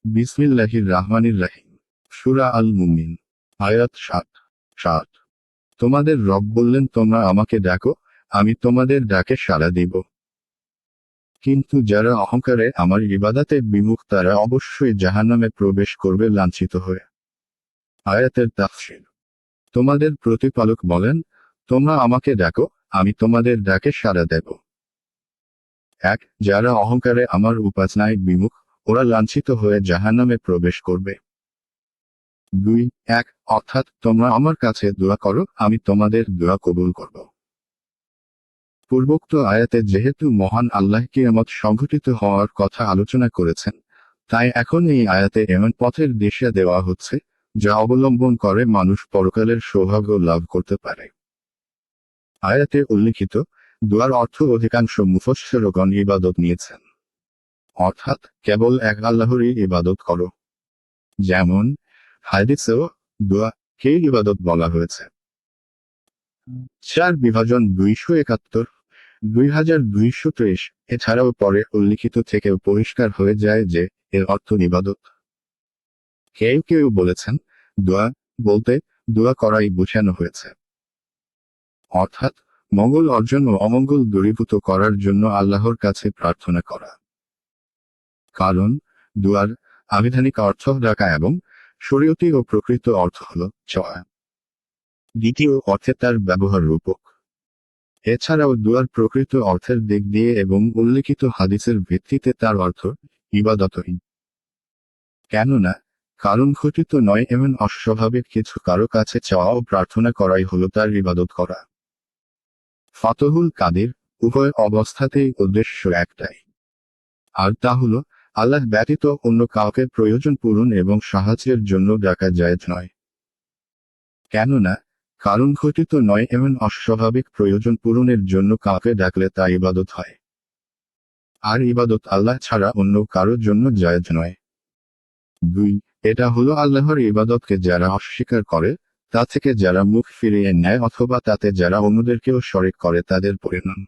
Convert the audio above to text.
বিসমিল্লাহির রাহমানির রাহিম। সূরা আল মুমিন। আয়াত 7। তোমাদের রব বললেন, তোমরা আমাকে ডাকো, আমি তোমাদের ডাকে সাড়া দিব। কিন্তু যারা অহংকারে আমার ইবাদাতে বিমুখ তারা অবশ্যই জাহান্নামে প্রবেশ করবে লাঞ্ছিত হয়ে। আয়াতের তাফসীর। তোমাদের প্রতিপালক বলেন, তোমরা আমাকে ডাকো, আমি তোমাদের ডাকে সাড়া দেব। 1 যারা অহংকারে আমার উপাসনায় বিমুখ, ওরা লাঞ্ছিত হয়ে জাহান্নামে প্রবেশ করবে। 2 অর্থাৎ তোমরা আমার কাছে দোয়া করো, আমি তোমাদের দোয়া কবুল করব। পূর্বোক্ত আয়াতে যেহেতু মহান আল্লাহ কিয়ামত সংঘটিত হওয়ার কথা আলোচনা করেছেন, তাই এখন এই আয়াতে এমন পথের দিশা দেওয়া হচ্ছে, যা অবলম্বন করে মানুষ পরকালের সৌভাগ্য লাভ করতে পারে। আয়াতে উল্লিখিত দোয়ার অর্থ অধিকাংশ মুফাসসিরগণ ইবাদত নিয়েছেন, অর্থাৎ কেবল এক আল্লাহরই ইবাদত করো। যেমন হাদিসেও দোয়া কে ইবাদত বলা হয়েছে। 4/271, 2223। এছাড়াও পরে উল্লিখিত থেকেও পরিষ্কার হয়ে যায় যে এর অর্থ ইবাদত। কেউ কেউ বলেছেন দোয়া বলতে দোয়া করাই বোঝানো হয়েছে, অর্থাৎ মঙ্গল অর্জন ও অমঙ্গল দূরীভূত করার জন্য আল্লাহর কাছে প্রার্থনা করা। কারণ দোয়ার আবিধানিক অর্থ ডাকা এবং শরীয়তি ও প্রকৃত অর্থ হল চাওয়া। দ্বিতীয় অর্থে তার ব্যবহার রূপক। এছাড়াও দোয়ার প্রকৃত অর্থের দিক দিয়ে এবং উল্লিখিত হাদিসের ভিত্তিতে তার অর্থ ইবাদতই। কেননা কারণ ঘটিত নয় এমন অস্বাভাবিক কিছু কারো কাছে চাওয়া ও প্রার্থনা করাই হলো তার ইবাদত করা। ফাতহুল কাদির উভয় অবস্থাতেই উদ্দেশ্য একটাই, আর তা হলো আল্লাহ ব্যতীত অন্য কাউকে প্রয়োজন পূরণ এবং সাহায্যের জন্য ডাকা জায়েজ নয়। কেননা কারণ ঘটিত নয় এমন অস্বাভাবিক প্রয়োজন পূরণের জন্য কাউকে ডাকলে তা ইবাদত হয়, আর ইবাদত আল্লাহ ছাড়া অন্য কারোর জন্য জায়েজ নয়। 2 এটা হলো আল্লাহর ইবাদতকে যারা অস্বীকার করে, তা থেকে যারা মুখ ফিরিয়ে নেয় অথবা তাতে যারা অন্যদেরকেও শরিক করে তাদের পরিণাম।